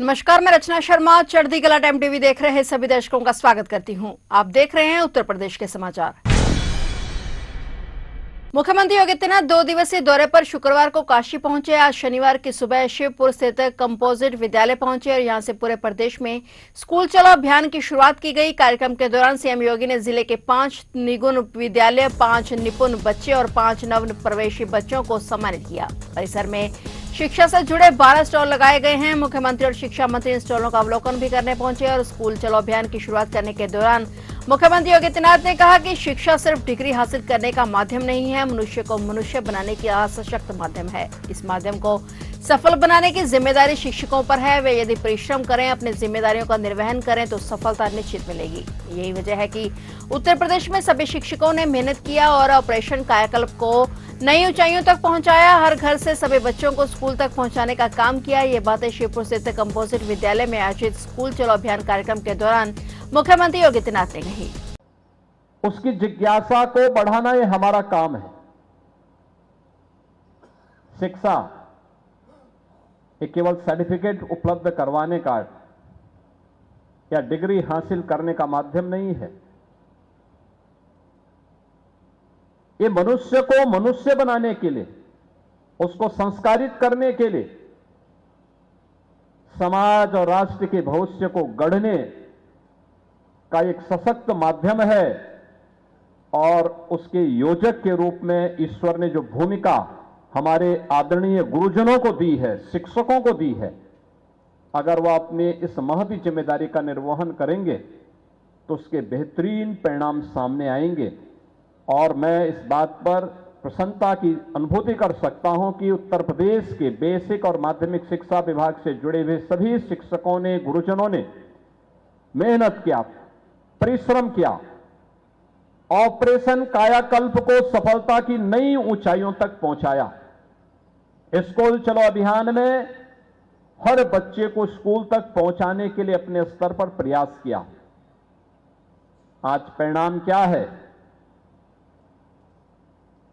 नमस्कार, मैं रचना शर्मा चढ़ती कला टाइम टीवी देख रहे हैं सभी दर्शकों का स्वागत करती हूं। आप देख रहे हैं उत्तर प्रदेश के समाचार। मुख्यमंत्री योगी आदित्यनाथ 2 दिवसीय दौरे पर शुक्रवार को काशी पहुंचे। आज शनिवार की सुबह शिवपुर स्थित कंपोजिट विद्यालय पहुंचे और यहां से पूरे प्रदेश में स्कूल चलो अभियान की शुरुआत की गई। कार्यक्रम के दौरान सीएम योगी ने जिले के 5 निगुण विद्यालय, 5 निपुण बच्चे और 5 नव प्रवेशी बच्चों को सम्मानित किया। परिसर में शिक्षा से जुड़े 12 स्टॉल लगाए गए हैं। मुख्यमंत्री और शिक्षा मंत्री इन स्टॉलों का अवलोकन भी करने पहुंचे और स्कूल चलो अभियान की शुरुआत करने के दौरान मुख्यमंत्री योगी आदित्यनाथ ने कहा कि शिक्षा सिर्फ डिग्री हासिल करने का माध्यम नहीं है, मनुष्य को मनुष्य बनाने का सशक्त माध्यम है। इस माध्यम को सफल बनाने की जिम्मेदारी शिक्षकों पर है। वे यदि परिश्रम करें, अपनी जिम्मेदारियों का निर्वहन करें तो सफलता निश्चित मिलेगी। यही वजह है कि उत्तर प्रदेश में सभी शिक्षकों ने मेहनत किया और ऑपरेशन कायाकल्प को नई ऊंचाइयों तक पहुंचाया। हर घर से सभी बच्चों को स्कूल तक पहुंचाने का काम किया। ये बातें शिवपुर स्थित कंपोजिट विद्यालय में आयोजित स्कूल चलो अभियान कार्यक्रम के दौरान मुख्यमंत्री योगी आदित्यनाथ ने कही। उसकी जिज्ञासा को बढ़ाना ये हमारा काम है। शिक्षा ये केवल सर्टिफिकेट उपलब्ध करवाने का या डिग्री हासिल करने का माध्यम नहीं है। ये मनुष्य को मनुष्य बनाने के लिए, उसको संस्कारित करने के लिए, समाज और राष्ट्र के भविष्य को गढ़ने का एक सशक्त माध्यम है। और उसके योजक के रूप में ईश्वर ने जो भूमिका हमारे आदरणीय गुरुजनों को दी है, शिक्षकों को दी है, अगर वह अपने इस महती जिम्मेदारी का निर्वहन करेंगे तो उसके बेहतरीन परिणाम सामने आएंगे। और मैं इस बात पर प्रसन्नता की अनुभूति कर सकता हूं कि उत्तर प्रदेश के बेसिक और माध्यमिक शिक्षा विभाग से जुड़े हुए सभी शिक्षकों ने, गुरुजनों ने मेहनत किया, परिश्रम किया, ऑपरेशन कायाकल्प को सफलता की नई ऊंचाइयों तक पहुंचाया। स्कूल चलो अभियान में हर बच्चे को स्कूल तक पहुंचाने के लिए अपने स्तर पर प्रयास किया। आज परिणाम क्या है?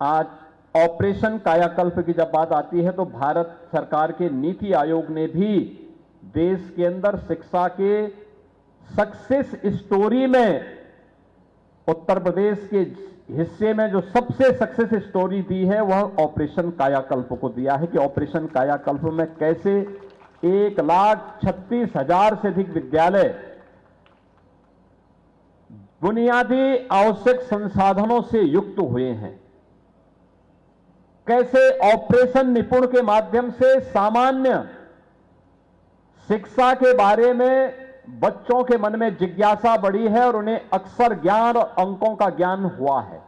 आज ऑपरेशन कायाकल्प की जब बात आती है तो भारत सरकार के नीति आयोग ने भी देश के अंदर शिक्षा के सक्सेस स्टोरी में उत्तर प्रदेश के हिस्से में जो सबसे सक्सेस स्टोरी दी है वह ऑपरेशन कायाकल्प को दिया है कि ऑपरेशन कायाकल्प में कैसे 1,36,000 से अधिक विद्यालय बुनियादी आवश्यक संसाधनों से युक्त हुए हैं। कैसे ऑपरेशन निपुण के माध्यम से सामान्य शिक्षा के बारे में बच्चों के मन में जिज्ञासा बढ़ी है और उन्हें अक्षर ज्ञान और अंकों का ज्ञान हुआ है।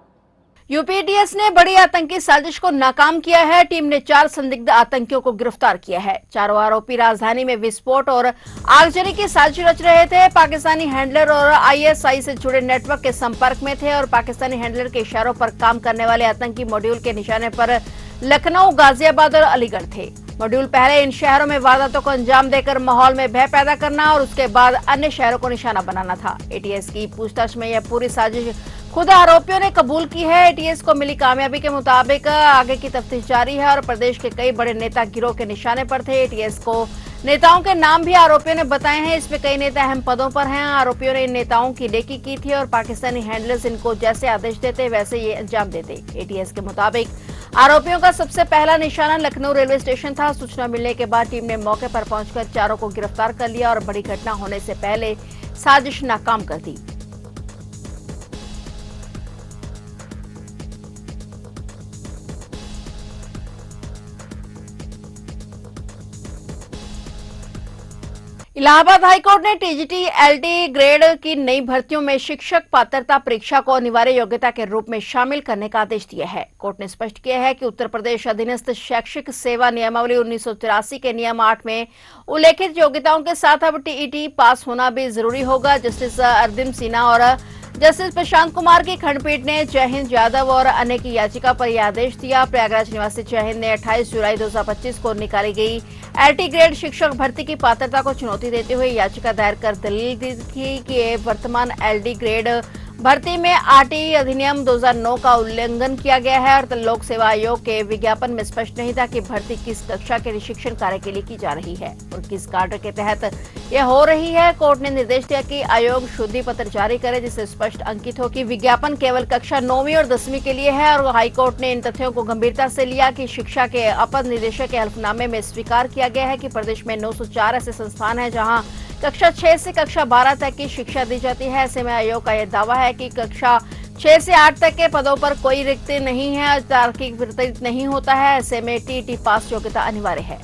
यूपीएटीएस ने बड़ी आतंकी साजिश को नाकाम किया है। टीम ने 4 संदिग्ध आतंकियों को गिरफ्तार किया है। चारों आरोपी राजधानी में विस्फोट और आगजनी की साजिश रच रहे थे। पाकिस्तानी हैंडलर और आईएसआई से जुड़े नेटवर्क के संपर्क में थे और पाकिस्तानी हैंडलर के इशारों पर काम करने वाले आतंकी मॉड्यूल के निशाने पर लखनऊ, गाजियाबाद और अलीगढ़ थे। मॉड्यूल पहले इन शहरों में वारदातों को अंजाम देकर माहौल में भय पैदा करना और उसके बाद अन्य शहरों को निशाना बनाना था। एटीएस की पूछताछ में यह पूरी साजिश खुद आरोपियों ने कबूल की है। एटीएस को मिली कामयाबी के मुताबिक आगे की तफ्तीश जारी है और प्रदेश के कई बड़े नेता गिरोह के निशाने पर थे। एटीएस को नेताओं के नाम भी आरोपियों ने बताए हैं। इसमें कई नेता अहम पदों पर हैं। आरोपियों ने इन नेताओं की रेकी की थी और पाकिस्तानी हैंडलर्स इनको जैसे आदेश देते वैसे ये अंजाम देते। एटीएस के मुताबिक आरोपियों का सबसे पहला निशाना लखनऊ रेलवे स्टेशन था। सूचना मिलने के बाद टीम ने मौके पर पहुंचकर चारों को गिरफ्तार कर लिया और बड़ी घटना होने से पहले साजिश नाकाम कर दी। इलाहाबाद हाईकोर्ट ने टीजीटी एलटी ग्रेड की नई भर्तियों में शिक्षक पात्रता परीक्षा को अनिवार्य योग्यता के रूप में शामिल करने का आदेश दिया है। कोर्ट ने स्पष्ट किया है कि उत्तर प्रदेश अधीनस्थ शैक्षिक सेवा नियमावली 1983 के नियम 8 में उल्लेखित योग्यताओं के साथ अब टीईटी पास होना भी जरूरी होगा। जस्टिस अरविंद सिन्हा और जस्टिस प्रशांत कुमार की खंडपीठ ने जय हिंद यादव और अन्य की याचिका पर यह आदेश दिया। प्रयागराज निवासी जय हिंद ने 28 जुलाई 2025 को निकाली गई एलटी ग्रेड शिक्षक भर्ती की पात्रता को चुनौती देते हुए याचिका दायर कर दलील दी थी कि वर्तमान एलडी ग्रेड भर्ती में आरटीई अधिनियम 2009 का उल्लंघन किया गया है और लोक सेवा आयोग के विज्ञापन में स्पष्ट नहीं था कि भर्ती किस कक्षा के शिक्षण कार्य के लिए की जा रही है और किस कार्य के तहत यह हो रही है। कोर्ट ने निर्देश दिया कि आयोग शुद्धि पत्र जारी करे जिससे स्पष्ट अंकित हो कि विज्ञापन केवल कक्षा 9वीं और 10वीं के लिए है। और हाईकोर्ट ने इन तथ्यों को गंभीरता से लिया कि शिक्षा के अपर निदेशक के हल्फनामे में स्वीकार किया गया है कि प्रदेश में 904 ऐसे संस्थान हैं जहां कक्षा 6 से कक्षा 12 तक की शिक्षा दी जाती है। ऐसे में आयोग का यह दावा है कि कक्षा 6 से 8 तक के पदों पर कोई रिक्त नहीं है, तार्किक वितरित नहीं होता है। ऐसे में टीईटी पास योग्यता अनिवार्य है।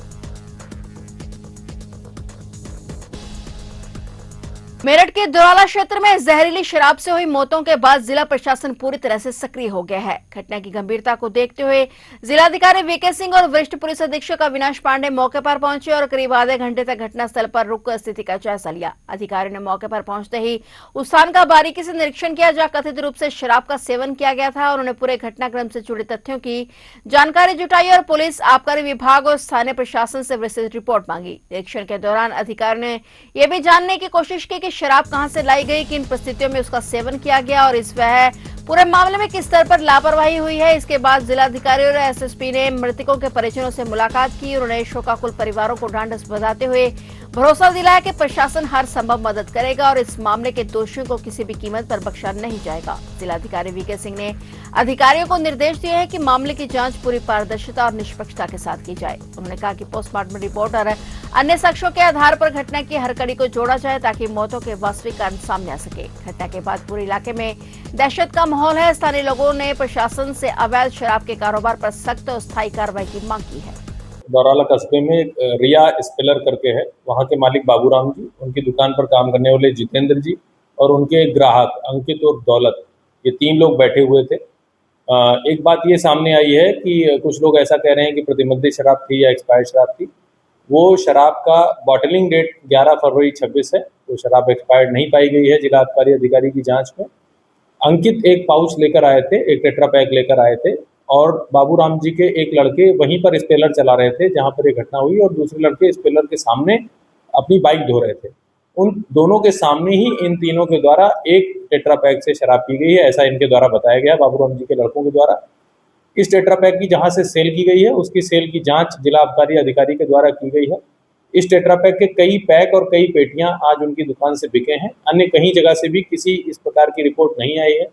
मेरठ के दुराला क्षेत्र में जहरीली शराब से हुई मौतों के बाद जिला प्रशासन पूरी तरह से सक्रिय हो गया है। घटना की गंभीरता को देखते हुए जिलाधिकारी वीके सिंह और वरिष्ठ पुलिस अधीक्षक अविनाश पांडे मौके पर पहुंचे और करीब आधे घंटे तक घटनास्थल पर रुककर स्थिति का जायजा लिया। अधिकारियों ने मौके पर पहुंचते ही उस स्थान का बारीकी से निरीक्षण किया जहां कथित रूप से शराब का सेवन किया गया था। उन्होंने पूरे घटनाक्रम से जुड़े तथ्यों की जानकारी जुटाई और पुलिस, आबकारी विभाग और स्थानीय प्रशासन से विस्तृत रिपोर्ट मांगी। निरीक्षण के दौरान अधिकारियों ने यह भी जानने की कोशिश की कि शराब कहां से लाई गई, किन परिस्थितियों में उसका सेवन किया गया और इस वह पूरे मामले में किस स्तर पर लापरवाही हुई है। इसके बाद जिलाधिकारी और एसएसपी ने मृतकों के परिजनों से मुलाकात की। उन्होंने शोकाकुल परिवारों को ढांढस बंधाते हुए भरोसा दिलाया कि प्रशासन हर संभव मदद करेगा और इस मामले के दोषियों को किसी भी कीमत पर बख्शा नहीं जाएगा। जिलाधिकारी वीके सिंह ने अधिकारियों को निर्देश दिए हैं कि मामले की जांच पूरी पारदर्शिता और निष्पक्षता के साथ की जाए। उन्होंने कहा कि पोस्टमार्टम रिपोर्ट और अन्य साक्ष्यों के आधार पर घटना की हर कड़ी को जोड़ा जाए ताकि मौतों के वास्तविक कारण सामने आ सके। घटना के बाद पूरे इलाके में दहशत का माहौल है। स्थानीय लोगों ने प्रशासन से अवैध शराब के कारोबार पर सख्त और स्थायी कार्रवाई की मांग की है। दौराला कस्बे में एक रिया स्पेलर करके है, वहाँ के मालिक बाबूराम जी, उनकी दुकान पर काम करने वाले जितेंद्र जी और उनके ग्राहक अंकित और दौलत, ये 3 लोग बैठे हुए थे। एक बात ये सामने आई है कि कुछ लोग ऐसा कह रहे हैं कि प्रतिबंधित शराब थी या एक्सपायर्ड शराब थी। वो शराब का बॉटलिंग डेट 11 फरवरी 26 है, वो शराब एक्सपायर्ड नहीं पाई गई है। जिला आबकारी अधिकारी की जांच में अंकित एक पाउच लेकर आए थे, एक टेट्रा पैक लेकर आए थे और बाबूराम जी के एक लड़के वहीं पर स्पेलर चला रहे थे जहां पर ये घटना हुई और दूसरे लड़के स्पेलर के सामने अपनी बाइक धो रहे थे। उन दोनों के सामने ही इन तीनों के द्वारा एक टेट्रा पैक से शराब पी गई है, ऐसा इनके द्वारा बताया गया बाबूराम जी के लड़कों के द्वारा। इस टेट्रा पैक की जहां से सेल की गई है उसकी सेल की जांच जिला आबकारी अधिकारी के द्वारा की गई है। इस टेट्रा पैक के कई पैक और कई पेटियां आज उनकी दुकान से बिके हैं। अन्य कहीं जगह से भी किसी इस प्रकार की रिपोर्ट नहीं आई है।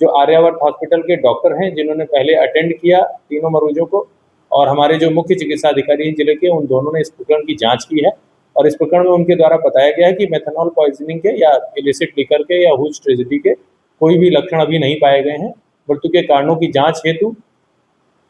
जो आर्यावर्त हॉस्पिटल के डॉक्टर हैं जिन्होंने पहले अटेंड किया तीनों मरीजों को और हमारे जो मुख्य चिकित्सा अधिकारी हैं जिले के, उन दोनों ने इस प्रकरण की जांच की है और इस प्रकरण में उनके द्वारा बताया गया है कि मेथनॉल पॉइजनिंग के या इलिसिट लिकर के या हुज ट्रेजेडी के कोई भी लक्षण अभी नहीं पाए गए हैं। मृत्यु के कारणों की जांच हेतु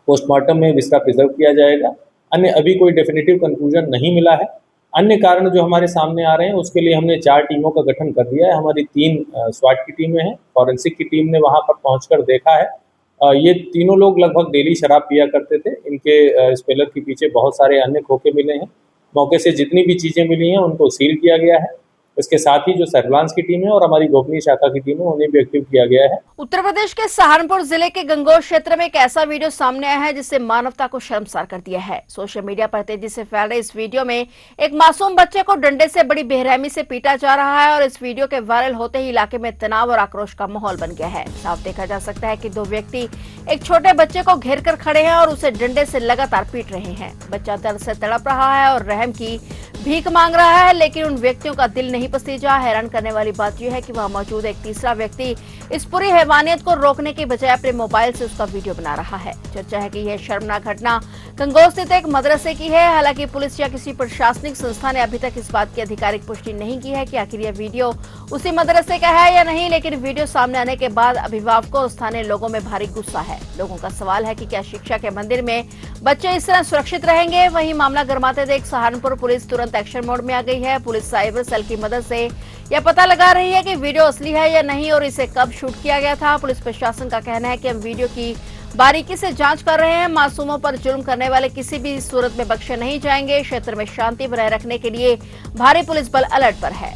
पोस्टमार्टम में इसका प्रिजर्व किया जाएगा। अन्य अभी कोई डेफिनेटिव कंक्लूजन नहीं मिला है। अन्य कारण जो हमारे सामने आ रहे हैं उसके लिए हमने 4 टीमों का गठन कर दिया है। हमारी 3 स्वाट की टीमें हैं, फॉरेंसिक की टीम ने वहां पर पहुंचकर देखा है। ये तीनों लोग लगभग डेली शराब पिया करते थे। इनके स्पेलर के पीछे बहुत सारे अन्य खोखे मिले हैं। मौके से जितनी भी चीजें मिली हैं उनको सील किया गया है। इसके साथ ही जो सर्विलांस की टीम है और हमारी गोपनीय शाखा की टीम है उन्हें भी एक्टिव किया गया है। उत्तर प्रदेश के सहारनपुर जिले के गंगोह क्षेत्र में एक ऐसा वीडियो सामने आया है जिससे मानवता को शर्मसार कर दिया है। सोशल मीडिया पर तेजी से फैल रहे इस वीडियो में एक मासूम बच्चे को डंडे से बड़ी बेरहमी से पीटा जा रहा है और इस वीडियो के वायरल होते ही इलाके में तनाव और आक्रोश का माहौल बन गया है। साफ देखा जा सकता है कि 2 व्यक्ति एक छोटे बच्चे को घेर कर खड़े हैं और उसे डंडे से लगातार पीट रहे हैं। बच्चा दर्द से तड़प रहा है और रहम की भीख मांग रहा है, लेकिन उन व्यक्तियों का दिल नहीं पसीजा। हैरान करने वाली बात यह है कि वहां मौजूद एक तीसरा व्यक्ति इस पूरी हैवानियत को रोकने की बजाय अपने मोबाइल से उसका वीडियो बना रहा है। चर्चा है कि यह शर्मनाक घटना गंगोह स्थित एक मदरसे की है। हालांकि पुलिस या किसी प्रशासनिक संस्था ने अभी तक इस बात की आधिकारिक पुष्टि नहीं की है कि आखिर यह वीडियो उसी मदरसे का है या नहीं, लेकिन वीडियो सामने आने के बाद अभिभावकों और स्थानीय लोगों में भारी गुस्सा है। लोगों का सवाल है कि क्या शिक्षा के मंदिर में बच्चे इस तरह सुरक्षित रहेंगे। वहीं मामला गरमाते देख सहारनपुर पुलिस तुरंत एक्शन मोड में आ गई है। पुलिस साइबर सेल की मदद से यह पता लगा रही है कि वीडियो असली है या नहीं और इसे कब शूट किया गया था। पुलिस प्रशासन का कहना है कि हम वीडियो की बारीकी से जांच कर रहे हैं। मासूमों पर जुल्म करने वाले किसी भी सूरत में बख्शे नहीं जाएंगे। क्षेत्र में शांति बनाए रखने के लिए भारी पुलिस बल अलर्ट पर है।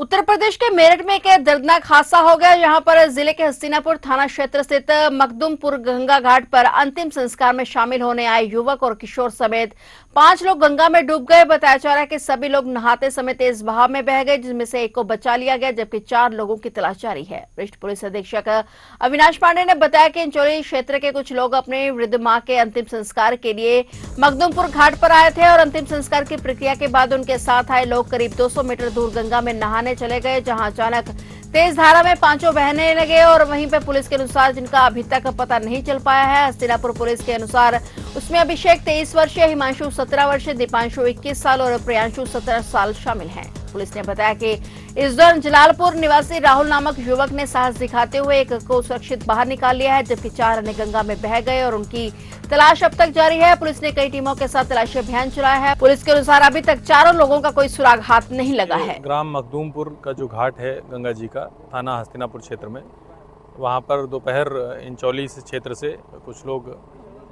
उत्तर प्रदेश के मेरठ में एक दर्दनाक हादसा हो गया, जहां पर जिले के हस्तिनापुर थाना क्षेत्र स्थित मखदुमपुर गंगा घाट पर अंतिम संस्कार में शामिल होने आए युवक और किशोर समेत 5 लोग गंगा में डूब गए। बताया जा रहा है कि सभी लोग नहाते समय तेज बहाव में बह गए, जिसमें से एक को बचा लिया गया, जबकि 4 लोगों की तलाश जारी है। वरिष्ठ पुलिस अधीक्षक अविनाश पांडे ने बताया कि इंचोली क्षेत्र के कुछ लोग अपनी वृद्ध मां के अंतिम संस्कार के लिए मखदुमपुर घाट पर आए थे और अंतिम संस्कार की प्रक्रिया के बाद उनके साथ आए लोग करीब 200 मीटर दूर गंगा में नहाने चले गए, जहां अचानक तेज धारा में पांचों बहने लगे और वहीं पे पुलिस के अनुसार जिनका अभी तक पता नहीं चल पाया है। हस्तिनापुर पुलिस के अनुसार उसमें अभिषेक 23 वर्षीय, हिमांशु 17 वर्षीय, दीपांशु 21 साल और प्रियांशु 17 साल शामिल हैं। पुलिस ने बताया कि इस दौरान जलालपुर निवासी राहुल नामक युवक ने साहस दिखाते हुए एक को सुरक्षित बाहर निकाल लिया है, जबकि 4 अन्य गंगा में बह गए और उनकी तलाश अब तक जारी है। पुलिस ने कई टीमों के साथ तलाशी अभियान चलाया है। पुलिस के अनुसार अभी तक 4 लोगों का कोई सुराग हाथ नहीं लगा है। ग्राम मखदूमपुर का जो घाट है गंगा जी का, थाना हस्तिनापुर क्षेत्र में, वहाँ पर दोपहर इंचौली से क्षेत्र से कुछ लोग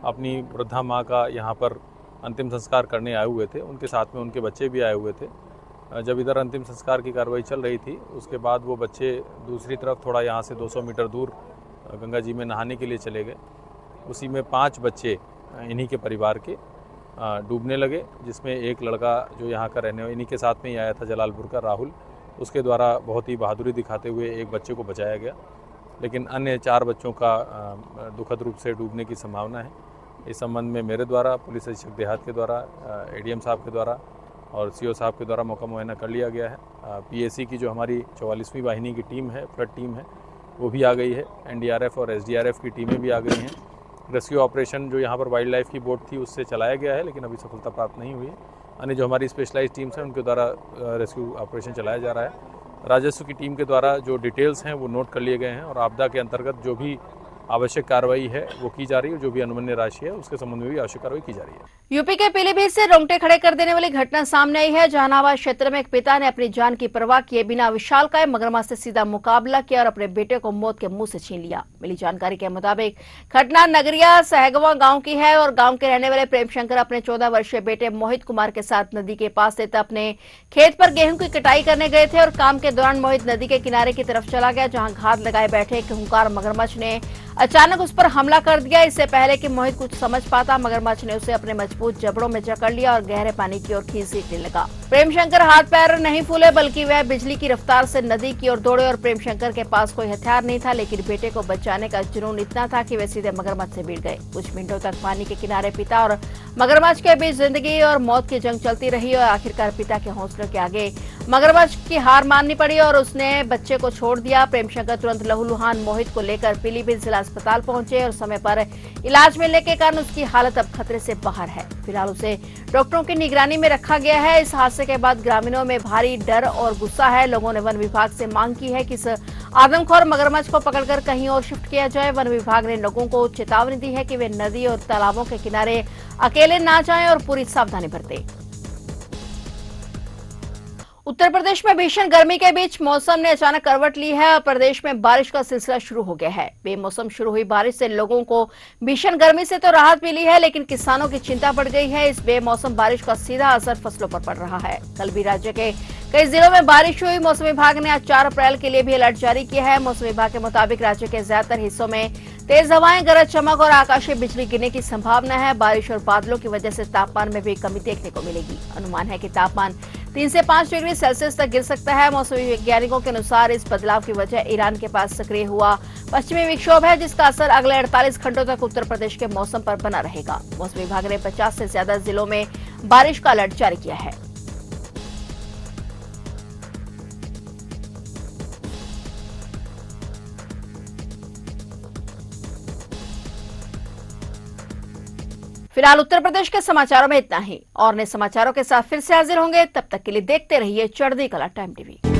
अपनी वृद्धा माँ का यहाँ पर अंतिम संस्कार करने आए हुए थे। उनके साथ में उनके बच्चे भी आए हुए थे। जब इधर अंतिम संस्कार की कार्रवाई चल रही थी, उसके बाद वो बच्चे दूसरी तरफ थोड़ा यहाँ से 200 मीटर दूर गंगा जी में नहाने के लिए चले गए। उसी में 5 बच्चे इन्हीं के परिवार के डूबने लगे, जिसमें एक लड़का जो यहाँ का रहने इन्हीं के साथ में ही आया था, जलालपुर का राहुल, उसके द्वारा बहुत ही बहादुरी दिखाते हुए एक बच्चे को बचाया गया, लेकिन अन्य 4 बच्चों का दुखद रूप से डूबने की संभावना है। इस संबंध में मेरे द्वारा, पुलिस अधीक्षक देहात के द्वारा, एडीएम साहब के द्वारा और सीओ साहब के द्वारा मौका मुआयना कर लिया गया है। पीएसी की जो हमारी 44वीं वाहिनी की टीम है, फ्लड टीम है, वो भी आ गई है। एनडीआरएफ और एसडीआरएफ की टीमें भी आ गई हैं। रेस्क्यू ऑपरेशन जो यहाँ पर वाइल्ड लाइफ की बोट थी उससे चलाया गया है, लेकिन अभी सफलता प्राप्त नहीं हुई है। अन्य जो हमारी स्पेशलाइज टीम्स हैं उनके द्वारा रेस्क्यू ऑपरेशन चलाया जा रहा है। राजस्व की टीम के द्वारा जो डिटेल्स हैं वो नोट कर लिए गए हैं और आपदा के अंतर्गत जो भी आवश्यक कार्रवाई है वो की जा रही है। जो भी अनुमन्य राशि है उसके संबंध में भी आवश्यक कार्रवाई की जा रही है। यूपी के पीलीभीत से रोंगटे खड़े कर देने वाली घटना सामने आई है। जहानाबाद क्षेत्र में एक पिता ने अपनी जान की परवाह किए बिना विशालकाय मगरमच्छ से सीधा मुकाबला किया और अपने बेटे को मौत के मुंह से छीन लिया। मिली जानकारी के मुताबिक घटना नगरिया सहगवा गांव की है और गांव के रहने वाले प्रेमशंकर अपने 14 वर्षीय बेटे मोहित कुमार के साथ नदी के पास स्थित अपने खेत पर गेहूं की कटाई करने गए थे और काम के दौरान मोहित नदी के किनारे की तरफ चला गया, जहां घात लगाए बैठे एक खूंखार मगरमच्छ ने अचानक उस पर हमला कर दिया। इससे पहले कि मोहित कुछ समझ पाता, मगरमच्छ ने उसे अपने मजबूत जबड़ों में जकड़ लिया और गहरे पानी की ओर खींचने लगा। प्रेमशंकर हाथ पैर नहीं फूले, बल्कि वह बिजली की रफ्तार से नदी की ओर दौड़े और प्रेमशंकर के पास कोई हथियार नहीं था, लेकिन बेटे को बचाने का जुनून इतना था कि वे सीधे मगरमच्छ से भिड़ गए। कुछ मिनटों तक पानी के किनारे पिता और मगरमच्छ के बीच जिंदगी और मौत की जंग चलती रही और आखिरकार पिता के हौसलों के आगे मगरमच्छ की हार माननी पड़ी और उसने बच्चे को छोड़ दिया। प्रेमशंकर तुरंत लहूलुहान मोहित को लेकर पीलीभीत जिला अस्पताल पहुंचे और समय पर इलाज मिलने के कारण उसकी हालत अब खतरे से बाहर है। फिलहाल उसे डॉक्टरों की निगरानी में रखा गया है। इस हादसे के बाद ग्रामीणों में भारी डर और गुस्सा है। लोगों ने वन विभाग से मांग की है कि इस आदमखोर मगरमच्छ को पकड़कर कहीं और शिफ्ट किया जाए। वन विभाग ने लोगों को चेतावनी दी है कि वे नदी और तालाबों के किनारे अकेले ना जाएं और पूरी सावधानी बरतें। उत्तर प्रदेश में भीषण गर्मी के बीच मौसम ने अचानक करवट ली है और प्रदेश में बारिश का सिलसिला शुरू हो गया है। बेमौसम शुरू हुई बारिश से लोगों को भीषण गर्मी से तो राहत मिली है, लेकिन किसानों की चिंता बढ़ गई है। इस बेमौसम बारिश का सीधा असर फसलों पर पड़ रहा है। कल भी राज्य के कई जिलों में बारिश हुई। मौसम विभाग ने आज 4 अप्रैल के लिए भी अलर्ट जारी किया है। मौसम विभाग के मुताबिक राज्य के ज्यादातर हिस्सों में तेज हवाएं, गरज चमक और आकाशीय बिजली गिरने की संभावना है। बारिश और बादलों की वजह से तापमान में भी कमी देखने को मिलेगी। अनुमान है कि तापमान 3 से 5 डिग्री सेल्सियस तक गिर सकता है। मौसम वैज्ञानिकों के अनुसार इस बदलाव की वजह ईरान के पास सक्रिय हुआ पश्चिमी विक्षोभ है, जिसका असर अगले 48 घंटों तक उत्तर प्रदेश के मौसम पर बना रहेगा। मौसम विभाग ने 50 से ज्यादा जिलों में बारिश का अलर्ट जारी किया है। फिलहाल उत्तर प्रदेश के समाचारों में इतना ही और नए समाचारों के साथ फिर से हाजिर होंगे। तब तक के लिए देखते रहिए चढ़ती कला टाइम टीवी।